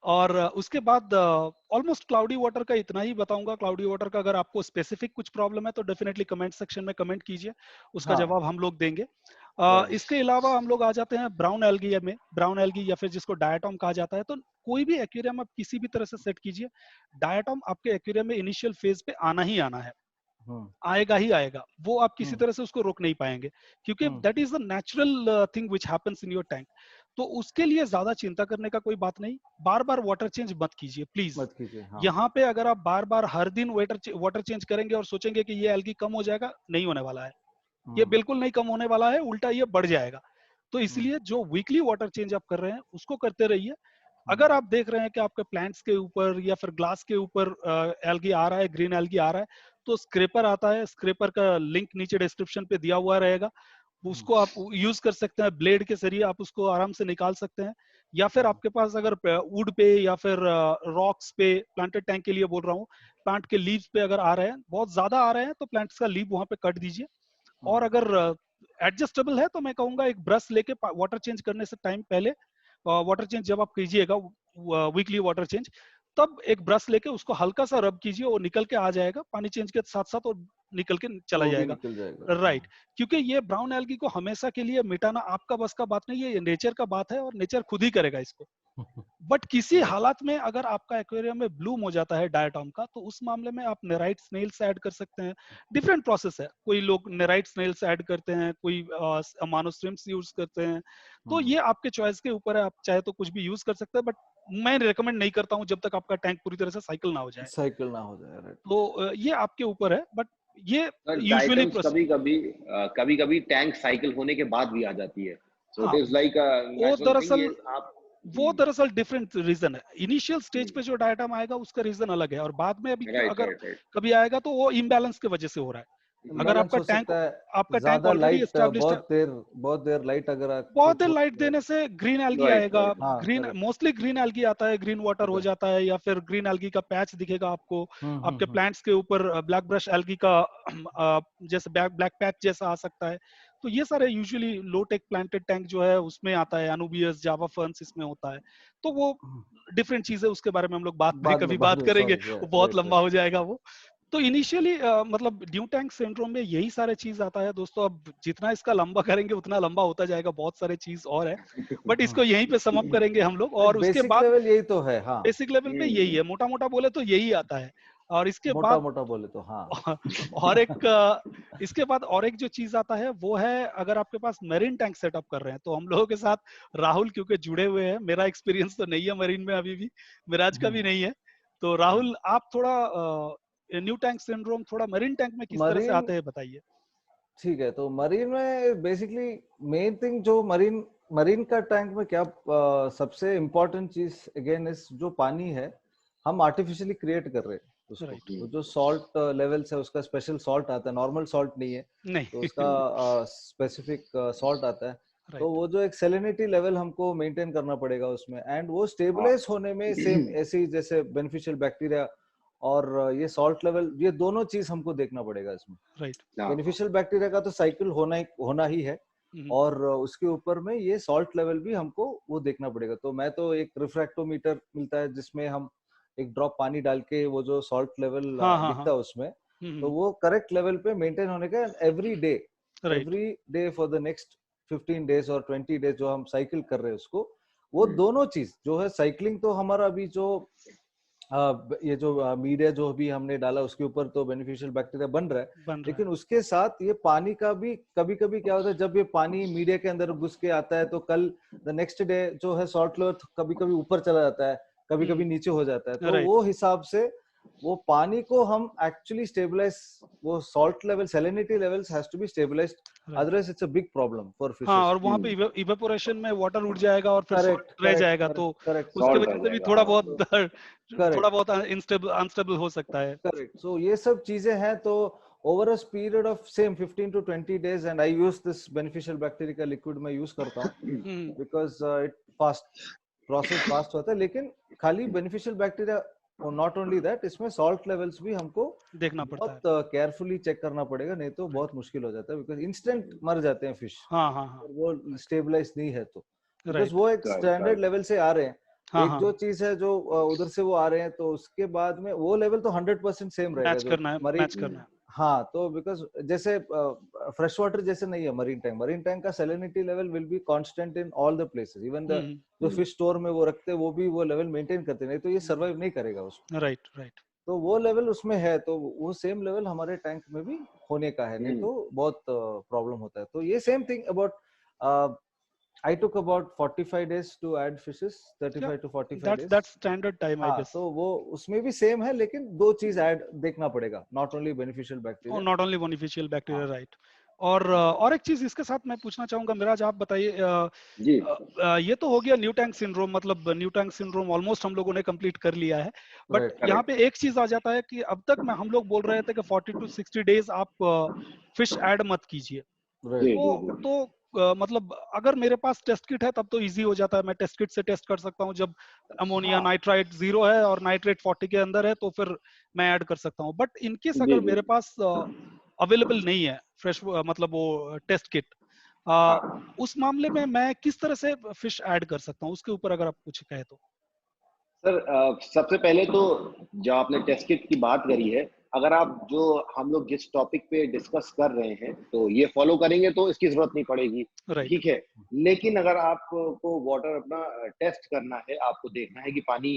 और उसके बाद ऑलमोस्ट क्लाउडी वाटर का इतना ही बताऊंगा। क्लाउडी वाटर का अगर आपको स्पेसिफिक कुछ प्रॉब्लम है तो डेफिनेटली कमेंट सेक्शन में कमेंट कीजिए, उसका हाँ जवाब हम लोग देंगे। राइट। इसके अलावा हम लोग आ जाते हैं ब्राउन एल्गी में। ब्राउन एल्गी या फिर जिसको डायटॉम कहा जाता है, तो कोई भी एक्वेरियम आप किसी भी तरह से सेट कीजिए, डायटॉम आपके एक्वेरियम में इनिशियल फेज पे आना ही आना है, हम्म आएगा ही आएगा। वो आप किसी हम्म तरह से उसको रोक नहीं पाएंगे, क्योंकि hmm that is the natural thing which happens in your tank. तो उसके लिए ज्यादा चिंता करने का कोई बात नहीं। बार बार वाटर चेंज मत कीजिए प्लीज। मत कीजिए, हाँ। यहाँ पे अगर आप बार बार हर दिन वाटर चेंज करेंगे और सोचेंगे कि ये एल्गी कम हो जाएगा, नहीं होने वाला है। ये हम्म बिल्कुल नहीं कम होने वाला है, उल्टा ये बढ़ जाएगा। तो हम्म इसलिए जो वीकली वाटर चेंज आप कर रहे हैं उसको करते रहिए। हम्म अगर आप देख रहे हैं कि आपके प्लांट्स के ऊपर या फिर ग्लास के ऊपर एल्गी आ रहा है, ग्रीन एल्गी आ रहा है, तो स्क्रेपर आता है, स्क्रेपर का लिंक नीचे डिस्क्रिप्शन पे दिया हुआ रहेगा, हम्म उसको आप यूज कर सकते हैं। ब्लेड के जरिए आप उसको आराम से निकाल सकते हैं। या फिर आपके पास अगर वुड पे या फिर रॉक्स पे, प्लांटेड टैंक के लिए बोल रहा हूँ, प्लांट के लीव्स पे अगर आ रहे हैं, बहुत ज्यादा आ रहे हैं, तो प्लांट्स का लीव वहां पे कट दीजिए। और हम्म अगर एडजस्टेबल है तो मैं कहूंगा एक ब्रश लेके वाटर चेंज करने से टाइम पहले, वाटर चेंज जब आप कीजिएगा, वीकली वाटर चेंज, तब एक ब्रश लेके उसको हल्का सा रब कीजिए, वो निकल के आ जाएगा पानी चेंज के साथ साथ, और निकल के चला वो भी जाएगा। निकल जाएगा, हाँ। राइट, क्योंकि ये ब्राउन एल्गी को हमेशा के लिए मिटाना आपका बस का बात नहीं है, ये नेचर का बात है और नेचर खुद ही करेगा इसको। बट किसी Correct. हालात में अगर आपका एक्वेरियम में ब्लूम हो जाता है डायटॉम का, तो उस मामले में आप नेराइट स्नेल्स ऐड कर सकते हैं। डिफरेंट प्रोसेस है, कोई लोग नेराइट स्नेल्स ऐड करते हैं, कोई अमानोस्ट्रिम्स यूज करते हैं। तो हम्म ये आपके चॉइस के ऊपर है, आप चाहे तो कुछ भी यूज कर सकते हैं, बट मैं रिकमेंड नहीं करता हूँ जब तक आपका टैंक पूरी तरह से साइकिल ना हो जाए। साइकिल ना हो जाए, राइट। तो ये आपके ऊपर है, बट ये यूजुअली डाइटम्स कभी कभी टैंक साइकिल होने के बाद भी आ जाती है, सो इट हाँ, इज लाइक अ वो नेचुरल थिंग। ये दरअसल आप वो दरअसल डिफरेंट रीजन है। इनिशियल स्टेज पे जो डायटम आएगा उसका रीजन अलग है, और बाद में अभी राइट अगर राइट राइट। कभी आएगा तो वो इम्बैलेंस की वजह से हो रहा है। अगर इम्बैलेंस हो सकता है, आपका टैंक ज्यादा ऑलरेडी लाइट, एस्टेब्लिश्ड है, बहुत देर लाइट अगर आपको बहुत देर लाइट छूट। देने से ग्रीन एल्गी राइट आएगा। राइट। हाँ green, correct. Mostly green algae आता है, ग्रीन वाटर हो ओके। जाता है, या फिर ग्रीन एल्गी का पैच दिखेगा आपको। आपके हम्म प्लांट्स के ऊपर ब्लैक ब्रश एल्गी का जैसे ब्लैक पैच जैसा आ सकता है। तो ये सारे यूजुअली लो टेक प्लांटेड टैंक जो है उसमें आता है, अनुबियस, जावा फर्न्स इसमें होता है। तो वो डिफरेंट चीज है, उसके बारे में हम लोग बाद में कभी बाद बात में करेंगे, सॉरी, वो बहुत राइट लंबा राइट। हो जाएगा वो। तो इनिशियली मतलब न्यू टैंक सिंड्रोम में यही सारे चीज आता है दोस्तों। अब जितना इसका लंबा करेंगे उतना लंबा होता जाएगा, बहुत सारे चीज और है, बट इसको यहीं पे सम अप करेंगे हम लोग। और उसके बेसिक बाद लेवल यही तो है, हाँ। बेसिक लेवल पे यही है, मोटा मोटा बोले तो यही आता है। और इसके मोटा बाद मोटा बोले तो हाँ। और एक इसके बाद और एक जो चीज आता है वो है, अगर आपके पास मरीन टैंक सेटअप कर रहे हैं, तो हम लोगों के साथ राहुल क्योंकि जुड़े हुए हैं, मेरा एक्सपीरियंस तो नहीं है मरीन में अभी भी, मिराज का भी नहीं है। तो राहुल आप थोड़ा न्यू टैंक सिंड्रोम थोड़ा मरीन टैंक में किस तरह से मरीन, आते हैं बताइए। ठीक है, तो मरीन में बेसिकली मेन थिंग जो मरीन मरीन का टैंक में क्या सबसे इम्पोर्टेंट चीज अगेन इस जो पानी है हम आर्टिफिशियली क्रिएट कर रहे हैं उसको। राइट। तो जो सॉल्ट लेवल्स है उसका स्पेशल सॉल्ट आता है, नॉर्मल सॉल्ट नहीं है, तो नहीं। उसका स्पेसिफिक सॉल्ट आता है। तो राइट। वो जो एक सैलिनिटी लेवल हमको मेंटेन करना पड़ेगा उसमें, एंड वो स्टेबलाइज होने में सेम ऐसे ही जैसे बेनिफिशियल बैक्टीरिया और ये सॉल्ट लेवल, ये दोनों चीज हमको देखना पड़ेगा इसमें। राइट। बेनिफिशियल बैक्टीरिया का तो साइकिल होना ही है, और उसके ऊपर में ये सॉल्ट लेवल भी हमको वो देखना पड़ेगा। तो मैं तो एक रिफ्रैक्टोमीटर मिलता है जिसमें हम एक ड्रॉप पानी डाल के वो जो सॉल्ट लेवल हाँ हाँ हाँ। दिखता है उसमें, तो वो करेक्ट लेवल पे मेंटेन होने का right. Every day for the next 15 days और 20 डेज जो हम साइकिल कर रहे हैं उसको, वो दोनों चीज जो है साइकिलिंग तो हमारा अभी जो ये जो मीडिया जो भी हमने डाला उसके ऊपर तो बेनिफिशियल बैक्टीरिया बन रहा है, बन रहा है। लेकिन उसके साथ ये पानी का भी कभी कभी क्या होता है, जब ये पानी मीडिया के अंदर घुस के आता है तो कल द नेक्स्ट डे जो है सॉल्ट लेवल कभी कभी ऊपर चला जाता है, कभी कभी नीचे हो जाता है। तो राइट। वो हिसाब से वो पानी को हम एक्चुअली स्टेबलाइज, वो salt level salinity levels has to be stabilized, otherwise it's a big problem for हाँ, फिशेस। और वहां पे इवेपोरेशन में वाटर उड़ जाएगा और फिर करेक्ट सॉल्ट रह जाएगा, तो करेक्ट उसकी सॉल्ट वजह रह से भी जाएगा, थोड़ा हाँ, बहुत थोड़ा करेक्ट बहुत अनस्टेबल हो सकता है। करेक्ट। सो ये सब चीजें हैं। तो over a period of same 15 to 20 days, and I use this beneficial bacteria का लिक्विड मैं यूज करता हूँ because it fast process fast होता है। लेकिन खाली बेनिफिशियल बैक्टीरिया और नॉट ओनली दैट, इसमें सॉल्ट लेवल्स भी हमको देखना पड़ता है। बहुत केयरफुली चेक करना पड़ेगा, नहीं तो बहुत मुश्किल हो जाता है, बिकॉज इंस्टेंट मर जाते हैं फिश हाँ हाँ हाँ। और वो स्टेबलाइज नहीं है। तो बिकॉज राइट। वो एक राइट, स्टैंडर्ड राइट, लेवल से आ रहे हैं, हाँ एक हाँ, जो चीज है जो उधर से वो आ रहे हैं, तो उसके बाद में वो लेवल तो 100% सेम रहेगा मैच जो करना है, मरीन। मैच करना है। हाँ, तो बिकॉज जैसे फ्रेश वाटर जैसे नहीं है मरीन टैंक का salinity level will be constant in all the places, even the जो फिश स्टोर में वो रखते हैं वो भी वो लेवल मेंटेन करते हैं, नहीं तो ये सर्वाइव नहीं करेगा उसमें। राइट। राइट। तो वो लेवल उसमें है, तो वो सेम लेवल हमारे टैंक में भी होने का है, नहीं तो बहुत प्रॉब्लम होता है। तो ये same thing about I took about 45 days to add fishes, 35 to 45 days. That's standard time, I हाँ, guess. तो वो उसमें भी सेम है, लेकिन दो चीज ऐड देखना पड़ेगा, not only beneficial bacteria. Not only beneficial bacteria, right. और एक चीज इसके साथ मैं पूछना चाहूंगा, मिराज आप बताइए, जी, ये तो हो गया न्यू टैंक सिंड्रोम, मतलब न्यू टैंक सिंड्रोम ऑलमोस्ट हम लोगों ने कंप्लीट कर लिया है। बट राइट यहाँ पे एक चीज आ जाता है कि अब तक हम लोग बोल रहे थे कि 40 to 60 डेज आप फिश ऐड मत कीजिए। जी, राइट। तो मतलब अगर मेरे पास टेस्ट किट है तब तो इजी हो जाता है, मैं टेस्ट किट से टेस्ट कर सकता हूँ। जब अमोनिया नाइट्राइट 0 है और नाइट्रेट 40 के अंदर है तो फिर मैं ऐड कर सकता हूँ। बट इनकेस जी, अगर जी, मेरे पास अवेलेबल नहीं है फ्रेश मतलब वो टेस्ट किट, हाँ। उस मामले में मैं किस तरह से फिश ऐड कर सकता हूँ, उसके ऊपर अगर आप कुछ कहे तो। सर सबसे पहले तो जो आपने टेस्ट किट की बात करी है, अगर आप जो हम लोग जिस टॉपिक पे डिस्कस कर रहे हैं तो ये फॉलो करेंगे तो इसकी जरूरत नहीं पड़ेगी, राइट। ठीक है। लेकिन अगर आपको वाटर अपना टेस्ट करना है, आपको देखना है कि पानी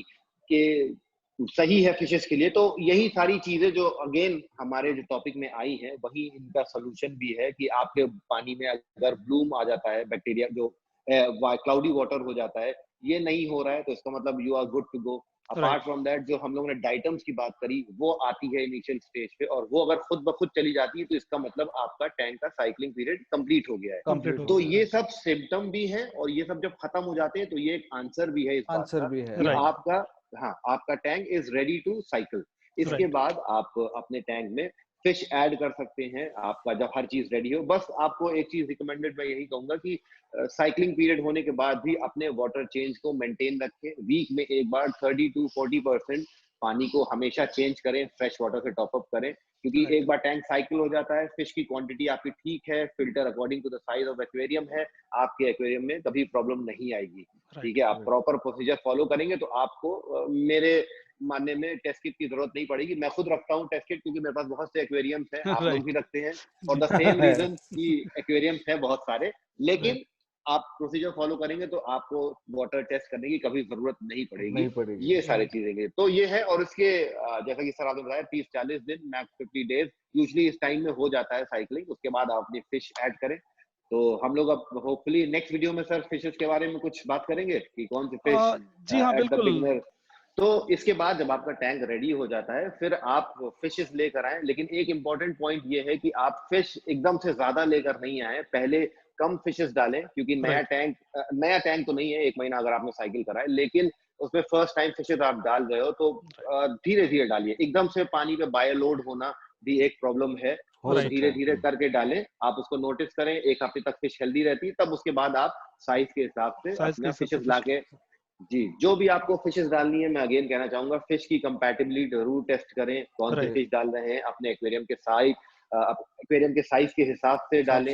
के सही है फिशेस के लिए, तो यही सारी चीजें जो अगेन हमारे जो टॉपिक में आई है वही इनका सोल्यूशन भी है कि आपके पानी में अगर ब्लूम आ जाता है, बैक्टीरिया जो क्लाउडी वाटर हो जाता है, ये नहीं हो रहा है, तो इसका मतलब you are good to go. Apart from that जो हम लोगों ने डाइटम्स की बात करी वो आती है इनिशियल स्टेज पे, और वो अगर खुद ब खुद चली जाती है तो इसका मतलब आपका टैंक का साइक्लिंग पीरियड कंप्लीट हो गया है। कंप्लीट हो तो गया। ये सब सिम्टम भी है, और ये सब जब खत्म हो जाते हैं तो ये एक आंसर भी है इस बात आंसर का भी है, कि Right. आपका, हाँ, आपका tank is ready to cycle. इसके Right. बाद आप अपने टैंक में फिश ऐड कर सकते हैं, आपका जब हर चीज रेडी हो। बस आपको एक चीज रिकमेंडेड मैं यही कहूंगा कि साइक्लिंग पीरियड होने के बाद भी अपने वाटर चेंज को मेंटेन रखें। वीक में एक बार 30 to 40% पानी को हमेशा चेंज करें, फ्रेश वाटर से टॉप अप करें, क्योंकि Right. एक बार टैंक साइकिल हो जाता है, फिश की क्वांटिटी आपकी ठीक है, filter according to the size of aquarium है, आपके एक्वेरियम में कभी प्रॉब्लम नहीं आएगी। Right. ठीक है, आप प्रॉपर प्रोसीजर फॉलो करेंगे तो आपको मेरे मानने में टेस्ट किट की जरूरत नहीं पड़ेगी। मैं खुद रखता हूँ टेस्ट किट, क्योंकि मेरे पास बहुत से एक्वेरियम्स हैं, आप लोग भी रखते हैं, और द सेम रीजन कि एक्वेरियम्स हैं बहुत सारे। लेकिन आप प्रोसीजर फॉलो करेंगे तो आपको वाटर टेस्ट करने की कभी जरूरत नहीं पड़ेगी। ये सारी चीजें हैं। तो ये है, और इसके जैसा कि सर आपने बताया 30-40 दिन मैक्स 50 डेज यूजुअली इस टाइम में हो जाता है साइकिलिंग। उसके बाद आप अपनी फिश ऐड करें। तो हम लोग अब होपफुली नेक्स्ट वीडियो में सर फिशेस के बारे में कुछ बात करेंगे कि कौन सी फिश जी हाँ, बिल्कुल। तो इसके बाद जब आपका टैंक रेडी हो जाता है, फिर आप फिशेस लेकर आए। लेकिन एक इम्पॉर्टेंट पॉइंट ये है कि आप फिश एकदम से ज्यादा लेकर नहीं आए, पहले कम फिशेस डालें, क्योंकि नया टैंक तो नहीं है, 1 महीना अगर आपने साइकिल करा है, लेकिन उसमें फर्स्ट टाइम फिशेस आप डाल रहे हो तो धीरे धीरे डालिए। एकदम से पानी पे बायोलोड होना भी एक प्रॉब्लम है, तो धीरे धीरे करके डालें। आप उसको नोटिस करें, 1 हफ्ते तक फिश हेल्दी रहती है, तब उसके बाद आप साइज के हिसाब से अपना फिशेस लाके जी जो भी आपको फिशेस डालनी है, मैं अगेन कहना चाहूंगा फिश की कंपैटिबिलिटी जरूर टेस्ट करें। कौन सी फिश डाल रहे हैं, अपने एक्वेरियम के साइज के हिसाब से डालें।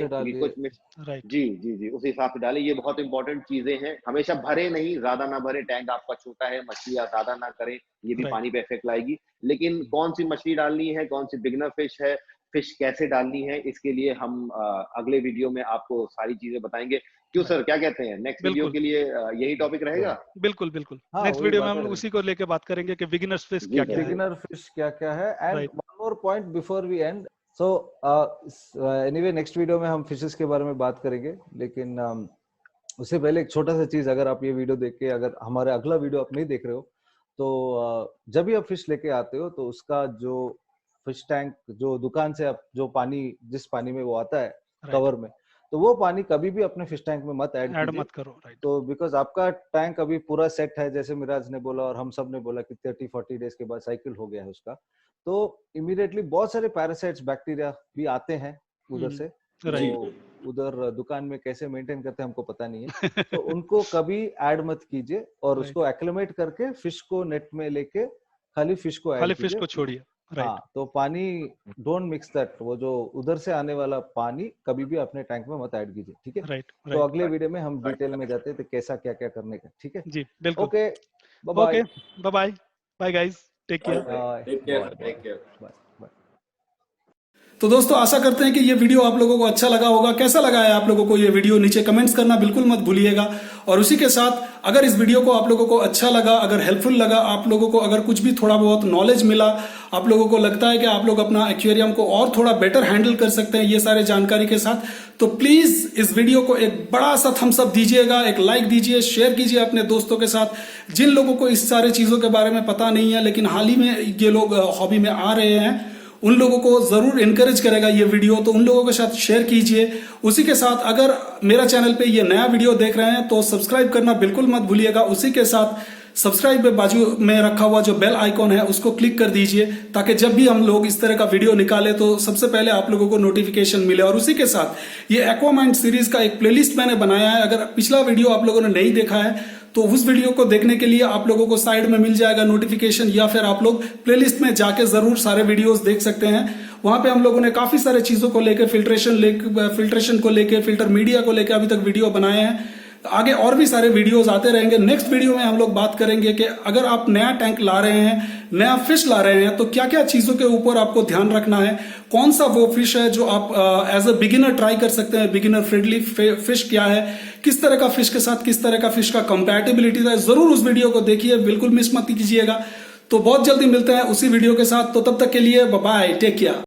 जी उस हिसाब से डालें। ये बहुत इंपॉर्टेंट चीजें हैं। हमेशा भरे नहीं, ज्यादा ना भरे। टैंक आपका छोटा है, मछलियां ज्यादा ना करें, ये भी पानी पे इफेक्ट लाएगी। लेकिन कौन सी मछली डालनी है, कौन सी बिगनर फिश है, फिश कैसे डालनी है, इसके लिए हम अगले वीडियो में आपको सारी चीजें बताएंगे। क्यों सर, क्या कहते हैं? नेक्स्ट वीडियो के लिए यही टॉपिक रहेगा। बिल्कुल नेक्स्ट वीडियो में हम उसी को लेके बात करेंगे कि बिगिनर फिश क्या है। And one more point before we end. So anyway next video में हम फिशेस के बारे में बात करेंगे, लेकिन उससे पहले एक छोटा सा चीज, अगर आप ये वीडियो देख के अगर हमारे अगला वीडियो आप नहीं देख रहे हो, तो जब भी आप फिश लेके आते हो तो उसका जो फिश टैंक जो दुकान से आप जो पानी जिस पानी में वो आता है कवर में, तो वो पानी कभी भी अपने फिश टैंक में मत मत करो। तो बिकॉज आपका टैंक अभी पूरा सेट है, जैसे मिराज ने बोला और हम सब ने बोला कि 30-40 डेज के बाद साइकिल हो गया है उसका, तो इमीडिएटली बहुत सारे पैरासाइट्स बैक्टीरिया भी आते हैं उधर से। तो उधर दुकान में कैसे मेंटेन करते हैं हमको पता नहीं है। तो उनको कभी ऐड मत कीजिए, और उसको एक्लिमेट करके फिश को नेट में लेके खाली फिश को छोड़िए। हाँ, तो पानी डोंट मिक्स दैट, वो जो उधर से आने वाला पानी कभी भी अपने टैंक में मत ऐड कीजिए, ठीक है? तो अगले वीडियो में हम डिटेल में जाते हैं तो कैसा क्या क्या करने का, ठीक है जी? बिल्कुल। Okay, bye bye guys, take care. तो दोस्तों आशा करते हैं कि ये वीडियो आप लोगों को अच्छा लगा होगा। कैसा लगा है आप लोगों को ये वीडियो, नीचे कमेंट्स करना बिल्कुल मत भूलिएगा। और उसी के साथ अगर इस वीडियो को आप लोगों को अच्छा लगा, अगर हेल्पफुल लगा, आप लोगों को अगर कुछ भी थोड़ा बहुत नॉलेज मिला, आप लोगों को लगता है कि आप लोग अपना एक्वेरियम को और थोड़ा बेटर हैंडल कर सकते हैं ये सारे जानकारी के साथ, तो प्लीज इस वीडियो को एक बड़ा सा थम्स अप दीजिएगा, एक लाइक दीजिए, शेयर कीजिए अपने दोस्तों के साथ। जिन लोगों को इस सारे चीजों के बारे में पता नहीं है, लेकिन हाल ही में ये लोग हॉबी में आ रहे हैं, उन लोगों को जरूर इनकरेज करेगा ये वीडियो, तो उन लोगों के साथ शेयर कीजिए। उसी के साथ अगर मेरा चैनल पे ये नया वीडियो देख रहे हैं तो सब्सक्राइब करना बिल्कुल मत भूलिएगा। उसी के साथ सब्सक्राइब पे बाजू में रखा हुआ जो बेल आइकॉन है उसको क्लिक कर दीजिए, ताकि जब भी हम लोग इस तरह का वीडियो निकाले तो सबसे पहले आप लोगों को नोटिफिकेशन मिले। और उसी के साथ ये एक्वामाइंड सीरीज का एक प्लेलिस्ट मैंने बनाया है, अगर पिछला वीडियो आप लोगों ने नहीं देखा है तो उस वीडियो को देखने के लिए आप लोगों को साइड में मिल जाएगा नोटिफिकेशन, या फिर आप लोग प्लेलिस्ट में जाके जरूर सारे वीडियोस देख सकते हैं। वहां पे हम लोगों ने काफी सारे चीजों को लेकर फिल्ट्रेशन को लेकर, फिल्टर मीडिया को लेकर अभी तक वीडियो बनाए हैं। आगे और भी सारे वीडियोस आते रहेंगे। नेक्स्ट वीडियो में हम लोग बात करेंगे कि अगर आप नया टैंक ला रहे हैं, नया फिश ला रहे हैं, तो क्या क्या चीजों के ऊपर आपको ध्यान रखना है, कौन सा वो फिश है जो आप एज अ बिगिनर ट्राई कर सकते हैं, बिगिनर फ्रेंडली फिश क्या है, किस तरह का फिश के साथ किस तरह का फिश का कंपैटिबिलिटी है। जरूर उस वीडियो को देखिए, बिल्कुल मिस मत कीजिएगा। तो बहुत जल्दी मिलते हैं उसी वीडियो के साथ, तो तब तक के लिए बाय बाय, टेक केयर।